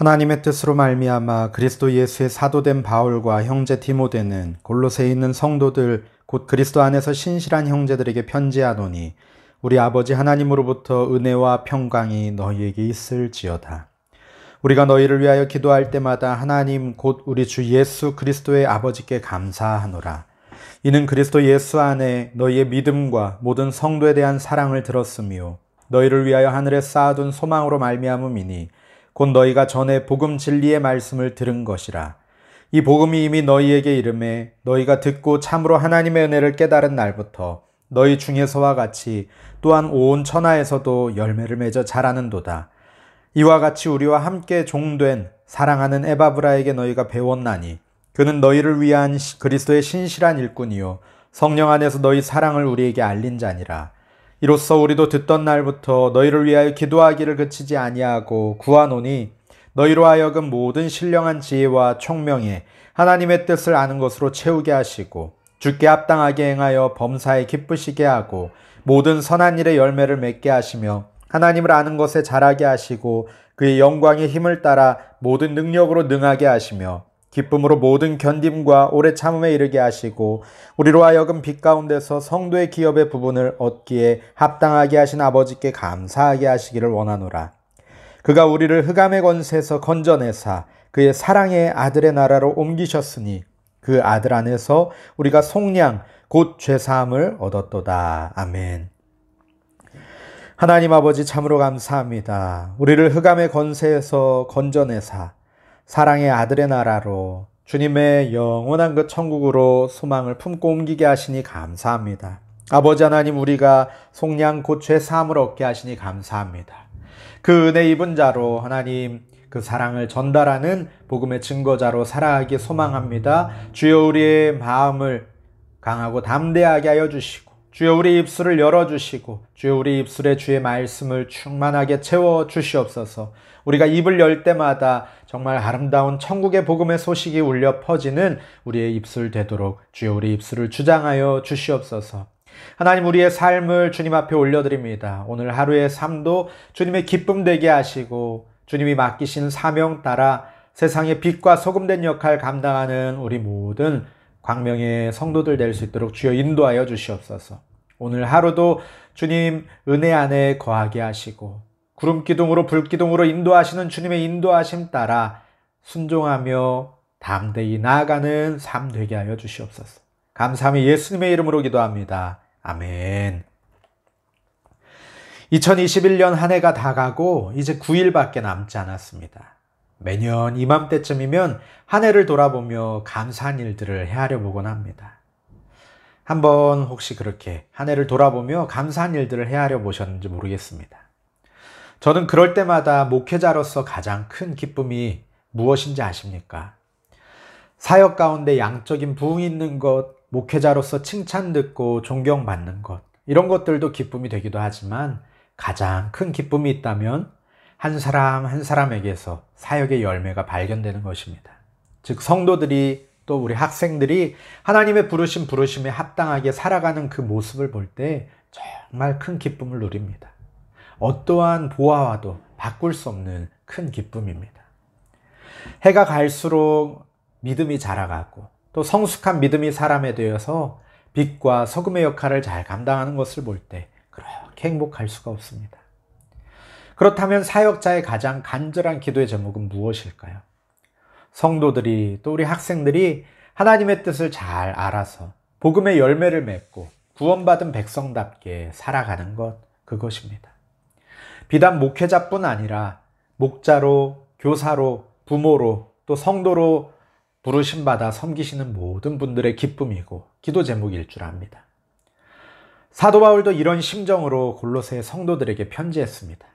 하나님의 뜻으로 말미암아 그리스도 예수의 사도된 바울과 형제 디모데는 골로새에 있는 성도들 곧 그리스도 안에서 신실한 형제들에게 편지하노니 우리 아버지 하나님으로부터 은혜와 평강이 너희에게 있을지어다. 우리가 너희를 위하여 기도할 때마다 하나님 곧 우리 주 예수 그리스도의 아버지께 감사하노라. 이는 그리스도 예수 안에 너희의 믿음과 모든 성도에 대한 사랑을 들었으며 너희를 위하여 하늘에 쌓아둔 소망으로 말미암음이니 곧 너희가 전에 복음 진리의 말씀을 들은 것이라. 이 복음이 이미 너희에게 이름에 너희가 듣고 참으로 하나님의 은혜를 깨달은 날부터 너희 중에서와 같이 또한 온 천하에서도 열매를 맺어 자라는도다. 이와 같이 우리와 함께 종된 사랑하는 에바브라에게 너희가 배웠나니 그는 너희를 위한 그리스도의 신실한 일꾼이요 성령 안에서 너희 사랑을 우리에게 알린 자니라. 이로써 우리도 듣던 날부터 너희를 위하여 기도하기를 그치지 아니하고 구하노니 너희로 하여금 모든 신령한 지혜와 총명에 하나님의 뜻을 아는 것으로 채우게 하시고 주께 합당하게 행하여 범사에 기쁘시게 하고 모든 선한 일에 열매를 맺게 하시며 하나님을 아는 것에 자라게 하시고 그의 영광의 힘을 따라 모든 능력으로 능하게 하시며 기쁨으로 모든 견딤과 오래 참음에 이르게 하시고 우리로 하여금 빛 가운데서 성도의 기업의 부분을 얻기에 합당하게 하신 아버지께 감사하게 하시기를 원하노라. 그가 우리를 흑암의 권세에서 건져내사 그의 사랑의 아들의 나라로 옮기셨으니 그 아들 안에서 우리가 속량 곧 죄사함을 얻었도다. 아멘. 하나님 아버지 참으로 감사합니다. 우리를 흑암의 권세에서 건져내사 사랑의 아들의 나라로 주님의 영원한 그 천국으로 소망을 품고 옮기게 하시니 감사합니다. 아버지 하나님, 우리가 속량 곧 죄사함을 얻게 하시니 감사합니다. 그 은혜 입은 자로 하나님 그 사랑을 전달하는 복음의 증거자로 살아가기 소망합니다. 주여 우리의 마음을 강하고 담대하게 하여 주시고 주여 우리 입술을 열어주시고 주여 우리 입술에 주의 말씀을 충만하게 채워 주시옵소서. 우리가 입을 열 때마다 정말 아름다운 천국의 복음의 소식이 울려 퍼지는 우리의 입술 되도록 주여 우리 입술을 주장하여 주시옵소서. 하나님, 우리의 삶을 주님 앞에 올려드립니다. 오늘 하루의 삶도 주님의 기쁨 되게 하시고 주님이 맡기신 사명 따라 세상의 빛과 소금된 역할 감당하는 우리 모든 광명의 성도들 될 수 있도록 주여 인도하여 주시옵소서. 오늘 하루도 주님 은혜 안에 거하게 하시고 구름기둥으로 불기둥으로 인도하시는 주님의 인도하심 따라 순종하며 담대히 나아가는 삶 되게 하여 주시옵소서. 감사하며 예수님의 이름으로 기도합니다. 아멘. 2021년 한 해가 다 가고 이제 9일밖에 남지 않았습니다. 매년 이맘때쯤이면 한 해를 돌아보며 감사한 일들을 헤아려 보곤 합니다. 한번 혹시 그렇게 한 해를 돌아보며 감사한 일들을 헤아려 보셨는지 모르겠습니다. 저는 그럴 때마다 목회자로서 가장 큰 기쁨이 무엇인지 아십니까? 사역 가운데 양적인 부흥이 있는 것, 목회자로서 칭찬 듣고 존경받는 것, 이런 것들도 기쁨이 되기도 하지만 가장 큰 기쁨이 있다면 한 사람 한 사람에게서 사역의 열매가 발견되는 것입니다. 즉 성도들이 또 우리 학생들이 하나님의 부르심에 합당하게 살아가는 그 모습을 볼 때 정말 큰 기쁨을 누립니다. 어떠한 보아와도 바꿀 수 없는 큰 기쁨입니다. 해가 갈수록 믿음이 자라가고 또 성숙한 믿음이 사람에 되어서 빛과 소금의 역할을 잘 감당하는 것을 볼 때 그렇게 행복할 수가 없습니다. 그렇다면 사역자의 가장 간절한 기도의 제목은 무엇일까요? 성도들이 또 우리 학생들이 하나님의 뜻을 잘 알아서 복음의 열매를 맺고 구원받은 백성답게 살아가는 것, 그것입니다. 비단 목회자뿐 아니라 목자로, 교사로, 부모로, 또 성도로 부르심받아 섬기시는 모든 분들의 기쁨이고 기도 제목일 줄 압니다. 사도 바울도 이런 심정으로 골로새 성도들에게 편지했습니다.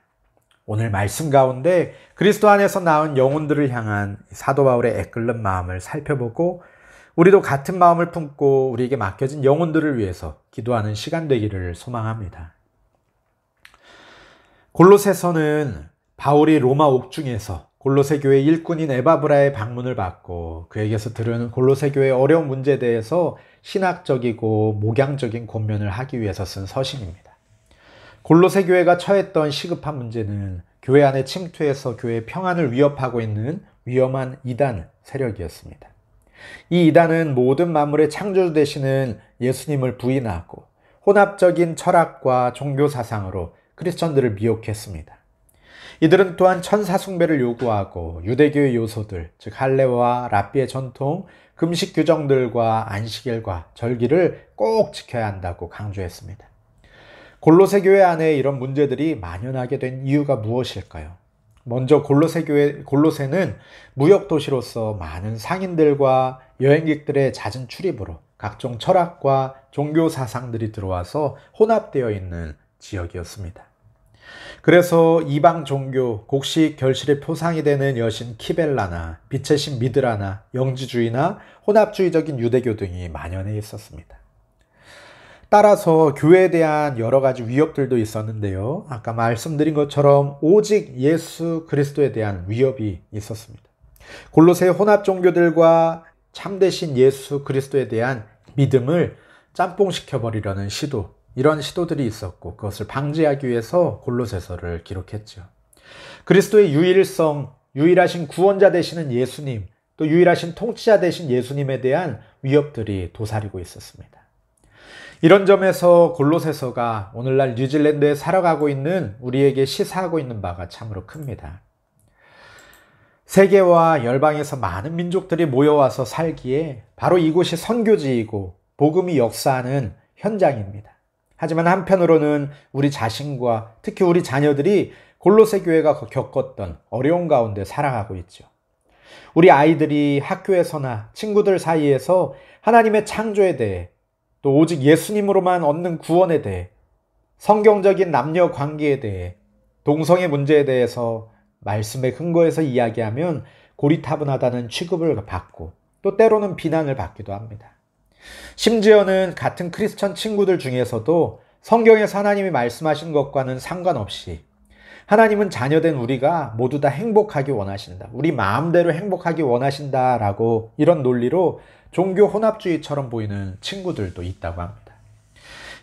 오늘 말씀 가운데 그리스도 안에서 낳은 영혼들을 향한 사도 바울의 애끓는 마음을 살펴보고 우리도 같은 마음을 품고 우리에게 맡겨진 영혼들을 위해서 기도하는 시간 되기를 소망합니다. 골로새서는 바울이 로마 옥중에서 골로새 교회 일꾼인 에바브라의 방문을 받고 그에게서 들은 골로새 교회의 어려운 문제에 대해서 신학적이고 목양적인 권면을 하기 위해서 쓴 서신입니다. 골로새 교회가 처했던 시급한 문제는 교회 안에 침투해서 교회의 평안을 위협하고 있는 위험한 이단 세력이었습니다. 이 이단은 모든 만물의 창조주 되시는 예수님을 부인하고 혼합적인 철학과 종교 사상으로 크리스천들을 미혹했습니다. 이들은 또한 천사 숭배를 요구하고 유대교의 요소들, 즉 할례와 랍비의 전통, 금식 규정들과 안식일과 절기를 꼭 지켜야 한다고 강조했습니다. 골로새 교회 안에 이런 문제들이 만연하게 된 이유가 무엇일까요? 먼저 골로새는 무역 도시로서 많은 상인들과 여행객들의 잦은 출입으로 각종 철학과 종교 사상들이 들어와서 혼합되어 있는 지역이었습니다. 그래서 이방 종교, 곡식 결실의 표상이 되는 여신 키벨라나 빛의 신 미드라나 영지주의나 혼합주의적인 유대교 등이 만연해 있었습니다. 따라서 교회에 대한 여러 가지 위협들도 있었는데요. 아까 말씀드린 것처럼 오직 예수 그리스도에 대한 위협이 있었습니다. 골로새 혼합 종교들과 참되신 예수 그리스도에 대한 믿음을 짬뽕시켜버리려는 시도, 이런 시도들이 있었고 그것을 방지하기 위해서 골로새서를 기록했죠. 그리스도의 유일성, 유일하신 구원자 되시는 예수님, 또 유일하신 통치자 되신 예수님에 대한 위협들이 도사리고 있었습니다. 이런 점에서 골로새서가 오늘날 뉴질랜드에 살아가고 있는 우리에게 시사하고 있는 바가 참으로 큽니다. 세계와 열방에서 많은 민족들이 모여와서 살기에 바로 이곳이 선교지이고 복음이 역사하는 현장입니다. 하지만 한편으로는 우리 자신과 특히 우리 자녀들이 골로새 교회가 겪었던 어려운 가운데 살아가고 있죠. 우리 아이들이 학교에서나 친구들 사이에서 하나님의 창조에 대해 또 오직 예수님으로만 얻는 구원에 대해 성경적인 남녀 관계에 대해 동성애 문제에 대해서 말씀의 근거에서 이야기하면 고리타분하다는 취급을 받고 또 때로는 비난을 받기도 합니다. 심지어는 같은 크리스천 친구들 중에서도 성경에서 하나님이 말씀하신 것과는 상관없이 하나님은 자녀된 우리가 모두 다 행복하기 원하신다. 우리 마음대로 행복하기 원하신다라고 이런 논리로 종교 혼합주의처럼 보이는 친구들도 있다고 합니다.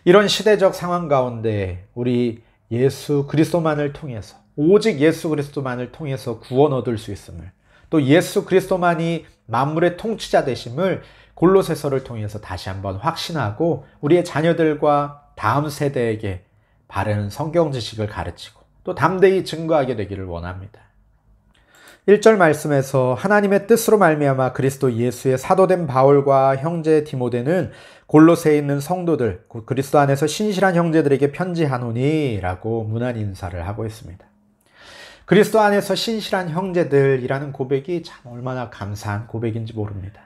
이런 시대적 상황 가운데 우리 예수 그리스도만을 통해서 오직 예수 그리스도만을 통해서 구원 얻을 수 있음을 또 예수 그리스도만이 만물의 통치자 되심을 골로새서를 통해서 다시 한번 확신하고 우리의 자녀들과 다음 세대에게 바른 성경 지식을 가르치고 또 담대히 증거하게 되기를 원합니다. 1절 말씀에서 하나님의 뜻으로 말미암아 그리스도 예수의 사도된 바울과 형제 디모데는 골로새에 있는 성도들, 그리스도 안에서 신실한 형제들에게 편지하노니 라고 문안 인사를 하고 있습니다. 그리스도 안에서 신실한 형제들이라는 고백이 참 얼마나 감사한 고백인지 모릅니다.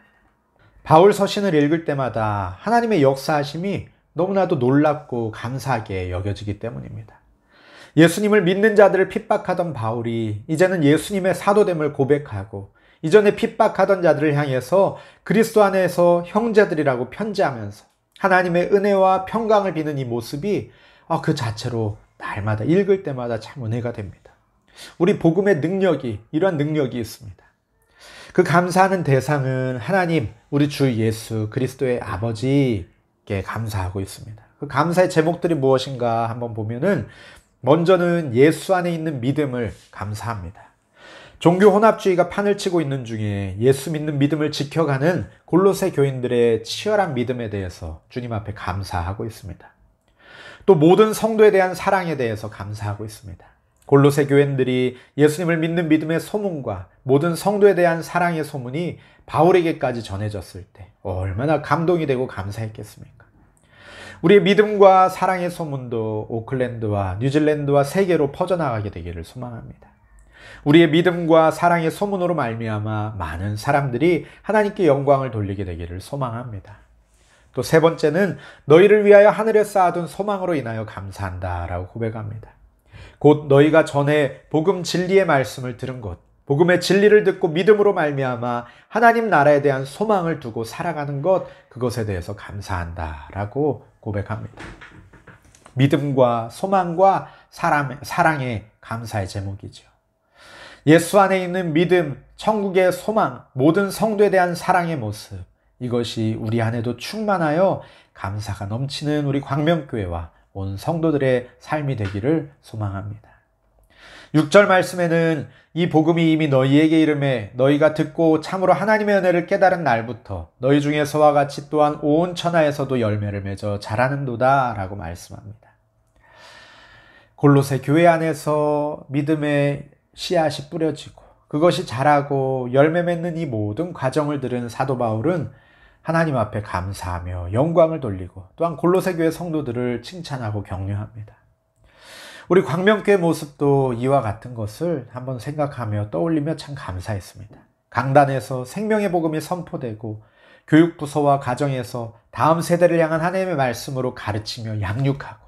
바울 서신을 읽을 때마다 하나님의 역사하심이 너무나도 놀랍고 감사하게 여겨지기 때문입니다. 예수님을 믿는 자들을 핍박하던 바울이 이제는 예수님의 사도됨을 고백하고 이전에 핍박하던 자들을 향해서 그리스도 안에서 형제들이라고 편지하면서 하나님의 은혜와 평강을 비는 이 모습이 그 자체로 날마다 읽을 때마다 참 은혜가 됩니다. 우리 복음의 능력이 이러한 능력이 있습니다. 그 감사하는 대상은 하나님, 우리 주 예수 그리스도의 아버지께 감사하고 있습니다. 그 감사의 제목들이 무엇인가 한번 보면은 먼저는 예수 안에 있는 믿음을 감사합니다. 종교 혼합주의가 판을 치고 있는 중에 예수 믿는 믿음을 지켜가는 골로새 교인들의 치열한 믿음에 대해서 주님 앞에 감사하고 있습니다. 또 모든 성도에 대한 사랑에 대해서 감사하고 있습니다. 골로새 교인들이 예수님을 믿는 믿음의 소문과 모든 성도에 대한 사랑의 소문이 바울에게까지 전해졌을 때 얼마나 감동이 되고 감사했겠습니까? 우리의 믿음과 사랑의 소문도 오클랜드와 뉴질랜드와 세계로 퍼져나가게 되기를 소망합니다. 우리의 믿음과 사랑의 소문으로 말미암아 많은 사람들이 하나님께 영광을 돌리게 되기를 소망합니다. 또 세 번째는 너희를 위하여 하늘에 쌓아둔 소망으로 인하여 감사한다라고 고백합니다. 곧 너희가 전에 복음 진리의 말씀을 들은 것, 복음의 진리를 듣고 믿음으로 말미암아 하나님 나라에 대한 소망을 두고 살아가는 것, 그것에 대해서 감사한다라고 고백합니다. 믿음과 소망과 사랑의 감사의 제목이죠. 예수 안에 있는 믿음, 천국의 소망, 모든 성도에 대한 사랑의 모습, 이것이 우리 안에도 충만하여 감사가 넘치는 우리 광명교회와 온 성도들의 삶이 되기를 소망합니다. 6절 말씀에는 이 복음이 이미 너희에게 이르매 너희가 듣고 참으로 하나님의 은혜를 깨달은 날부터 너희 중에서와 같이 또한 온 천하에서도 열매를 맺어 자라는도다 라고 말씀합니다. 골로새 교회 안에서 믿음의 씨앗이 뿌려지고 그것이 자라고 열매 맺는 이 모든 과정을 들은 사도 바울은 하나님 앞에 감사하며 영광을 돌리고 또한 골로새 교회 성도들을 칭찬하고 격려합니다. 우리 광명교회 모습도 이와 같은 것을 한번 생각하며 떠올리며 참 감사했습니다. 강단에서 생명의 복음이 선포되고 교육부서와 가정에서 다음 세대를 향한 하나님의 말씀으로 가르치며 양육하고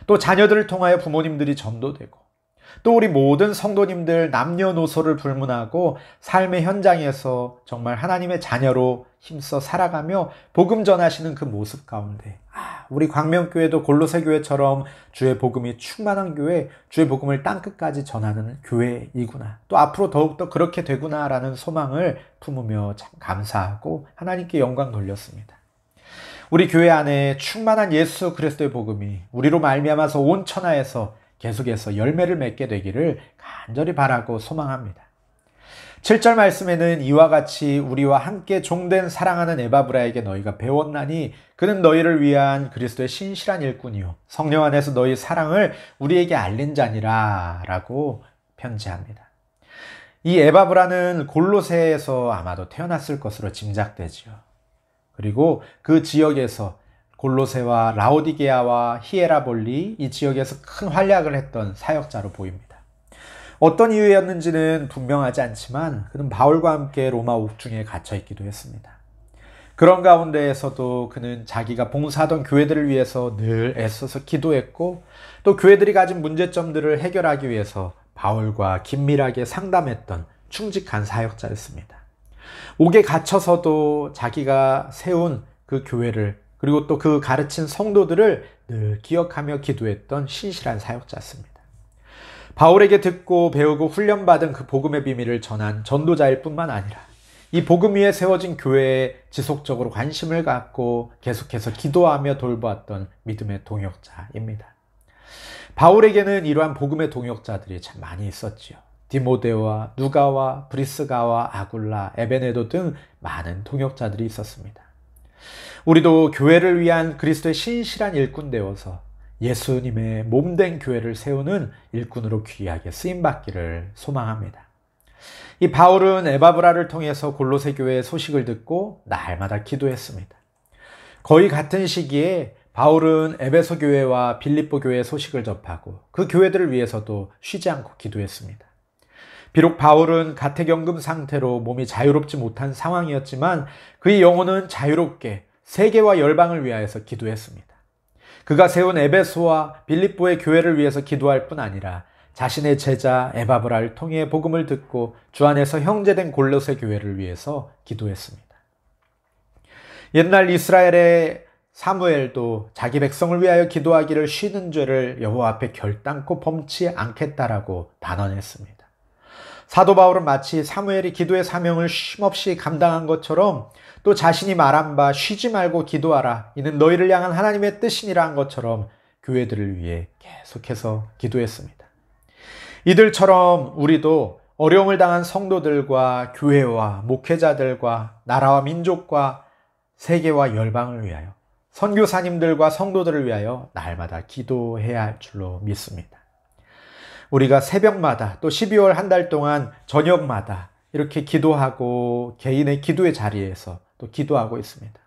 또 자녀들을 통하여 부모님들이 전도되고 또 우리 모든 성도님들 남녀노소를 불문하고 삶의 현장에서 정말 하나님의 자녀로 힘써 살아가며 복음 전하시는 그 모습 가운데 우리 광명교회도 골로새 교회처럼 주의 복음이 충만한 교회, 주의 복음을 땅끝까지 전하는 교회이구나. 또 앞으로 더욱더 그렇게 되구나라는 소망을 품으며 참 감사하고 하나님께 영광 돌렸습니다. 우리 교회 안에 충만한 예수 그리스도의 복음이 우리로 말미암아서 온 천하에서 계속해서 열매를 맺게 되기를 간절히 바라고 소망합니다. 7절 말씀에는 이와 같이 우리와 함께 종된 사랑하는 에바브라에게 너희가 배웠나니 그는 너희를 위한 그리스도의 신실한 일꾼이요 성령 안에서 너희 사랑을 우리에게 알린 자니라 라고 편지합니다. 이 에바브라는 골로새에서 아마도 태어났을 것으로 짐작되지요. 그리고 그 지역에서 골로새와 라오디게아와 히에라볼리 이 지역에서 큰 활약을 했던 사역자로 보입니다. 어떤 이유였는지는 분명하지 않지만 그는 바울과 함께 로마 옥중에 갇혀 있기도 했습니다. 그런 가운데에서도 그는 자기가 봉사하던 교회들을 위해서 늘 애써서 기도했고 또 교회들이 가진 문제점들을 해결하기 위해서 바울과 긴밀하게 상담했던 충직한 사역자였습니다. 옥에 갇혀서도 자기가 세운 그 교회를 그리고 또 그 가르친 성도들을 늘 기억하며 기도했던 신실한 사역자였습니다. 바울에게 듣고 배우고 훈련받은 그 복음의 비밀을 전한 전도자일 뿐만 아니라 이 복음 위에 세워진 교회에 지속적으로 관심을 갖고 계속해서 기도하며 돌보았던 믿음의 동역자입니다. 바울에게는 이러한 복음의 동역자들이 참 많이 있었지요. 디모데와 누가와 브리스가와 아굴라, 에베네도 등 많은 동역자들이 있었습니다. 우리도 교회를 위한 그리스도의 신실한 일꾼 되어서 예수님의 몸된 교회를 세우는 일꾼으로 귀하게 쓰임받기를 소망합니다. 이 바울은 에바브라를 통해서 골로새 교회의 소식을 듣고 날마다 기도했습니다. 거의 같은 시기에 바울은 에베소 교회와 빌립보 교회의 소식을 접하고 그 교회들을 위해서도 쉬지 않고 기도했습니다. 비록 바울은 가택연금 상태로 몸이 자유롭지 못한 상황이었지만 그의 영혼은 자유롭게 세계와 열방을 위하여서 기도했습니다. 그가 세운 에베소와 빌립보의 교회를 위해서 기도할 뿐 아니라 자신의 제자 에바브라를 통해 복음을 듣고 주 안에서 형제된 골로새 교회를 위해서 기도했습니다. 옛날 이스라엘의 사무엘도 자기 백성을 위하여 기도하기를 쉬는 죄를 여호와 앞에 결단코 범치 않겠다라고 단언했습니다. 사도 바울은 마치 사무엘이 기도의 사명을 쉼없이 감당한 것처럼 또 자신이 말한 바 쉬지 말고 기도하라 이는 너희를 향한 하나님의 뜻이니라 한 것처럼 교회들을 위해 계속해서 기도했습니다. 이들처럼 우리도 어려움을 당한 성도들과 교회와 목회자들과 나라와 민족과 세계와 열방을 위하여 선교사님들과 성도들을 위하여 날마다 기도해야 할 줄로 믿습니다. 우리가 새벽마다 또 12월 한 달 동안 저녁마다 이렇게 기도하고 개인의 기도의 자리에서 또 기도하고 있습니다.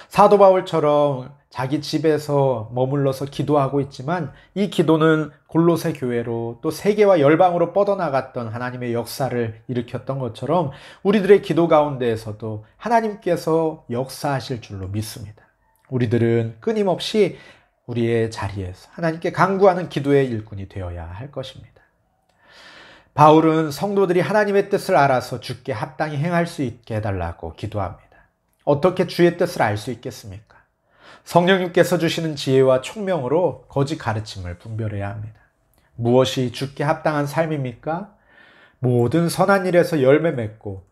사도 바울처럼 자기 집에서 머물러서 기도하고 있지만 이 기도는 골로새 교회로 또 세계와 열방으로 뻗어나갔던 하나님의 역사를 일으켰던 것처럼 우리들의 기도 가운데에서도 하나님께서 역사하실 줄로 믿습니다. 우리들은 끊임없이 우리의 자리에서 하나님께 간구하는 기도의 일꾼이 되어야 할 것입니다. 바울은 성도들이 하나님의 뜻을 알아서 주께 합당히 행할 수 있게 해달라고 기도합니다. 어떻게 주의 뜻을 알 수 있겠습니까? 성령님께서 주시는 지혜와 총명으로 거짓 가르침을 분별해야 합니다. 무엇이 주께 합당한 삶입니까? 모든 선한 일에서 열매 맺고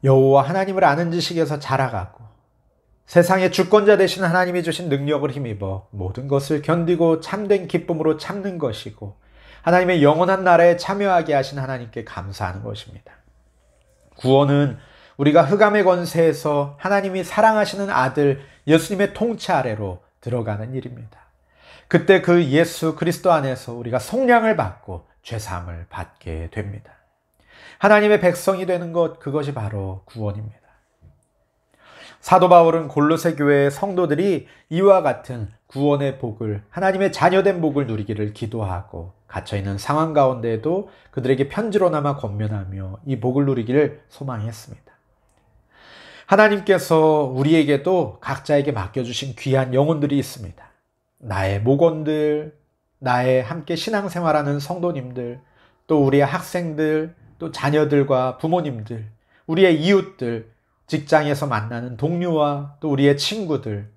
여호와 하나님을 아는 지식에서 자라가고 세상의 주권자 되신 하나님이 주신 능력을 힘입어 모든 것을 견디고 참된 기쁨으로 참는 것이고 하나님의 영원한 나라에 참여하게 하신 하나님께 감사하는 것입니다. 구원은 우리가 흑암의 권세에서 하나님이 사랑하시는 아들 예수님의 통치 아래로 들어가는 일입니다. 그때 그 예수 그리스도 안에서 우리가 속량을 받고 죄사함을 받게 됩니다. 하나님의 백성이 되는 것, 그것이 바로 구원입니다. 사도 바울은 골로새 교회의 성도들이 이와 같은 구원의 복을, 하나님의 자녀된 복을 누리기를 기도하고 갇혀있는 상황 가운데에도 그들에게 편지로나마 권면하며 이 복을 누리기를 소망했습니다. 하나님께서 우리에게도 각자에게 맡겨주신 귀한 영혼들이 있습니다. 나의 목원들, 나의 함께 신앙생활하는 성도님들, 또 우리의 학생들, 또 자녀들과 부모님들, 우리의 이웃들, 직장에서 만나는 동료와 또 우리의 친구들,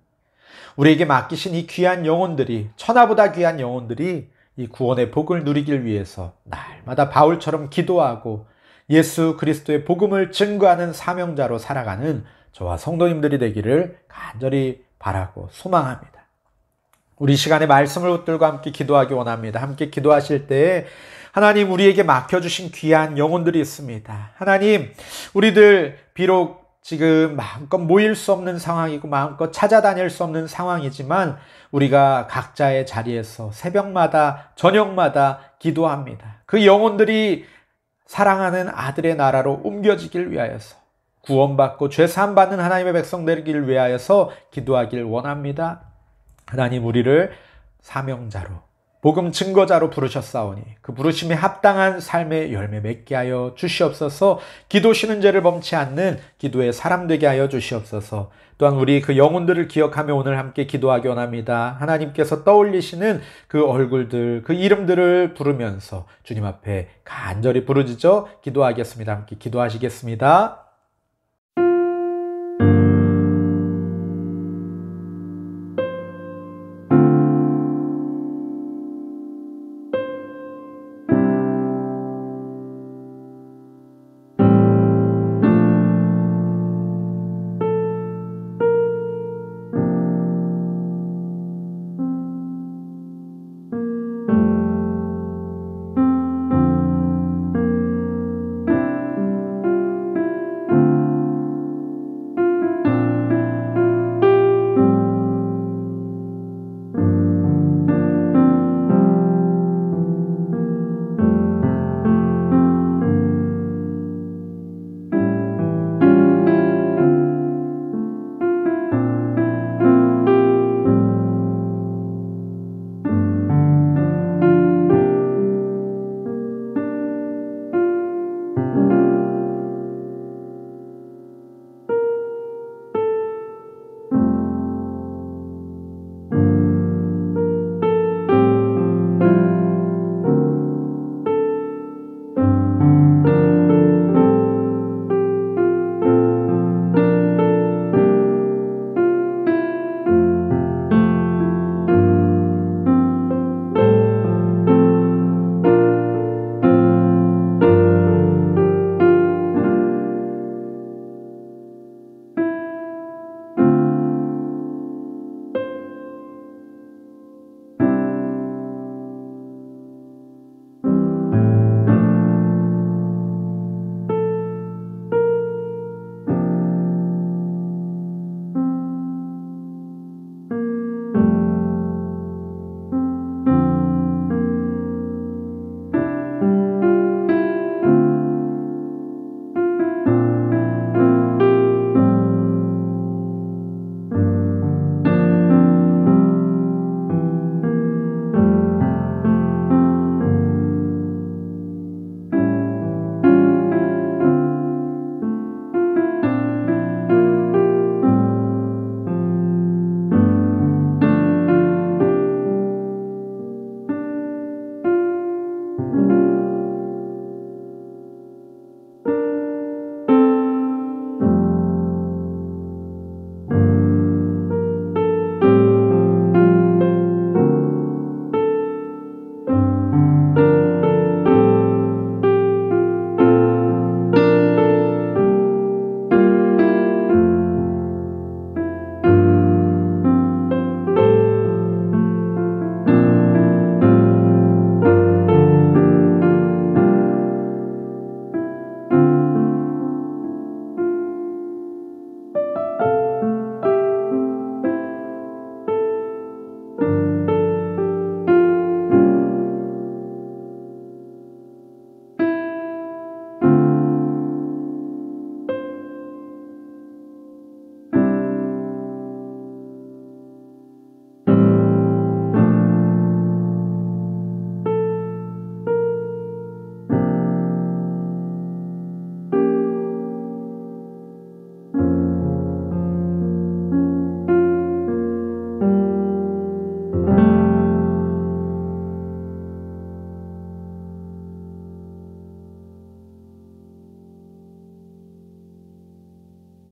우리에게 맡기신 이 귀한 영혼들이, 천하보다 귀한 영혼들이 이 구원의 복을 누리길 위해서 날마다 바울처럼 기도하고 예수 그리스도의 복음을 증거하는 사명자로 살아가는 저와 성도님들이 되기를 간절히 바라고 소망합니다. 우리 시간에 말씀을 붙들고 함께 기도하기 원합니다. 함께 기도하실 때에 하나님, 우리에게 맡겨주신 귀한 영혼들이 있습니다. 하나님, 우리들 비록 지금 마음껏 모일 수 없는 상황이고 마음껏 찾아다닐 수 없는 상황이지만 우리가 각자의 자리에서 새벽마다 저녁마다 기도합니다. 그 영혼들이 사랑하는 아들의 나라로 옮겨지길 위하여서, 구원받고 죄사함 받는 하나님의 백성 되기를 위하여서 기도하길 원합니다. 하나님, 우리를 사명자로, 복음 증거자로 부르셨사오니 그 부르심에 합당한 삶의 열매 맺게 하여 주시옵소서. 기도 쉬는 죄를 범치 않는 기도의 사람 되게 하여 주시옵소서. 또한 우리 그 영혼들을 기억하며 오늘 함께 기도하기 원합니다. 하나님께서 떠올리시는 그 얼굴들, 그 이름들을 부르면서 주님 앞에 간절히 부르짖어 기도하겠습니다. 함께 기도하시겠습니다.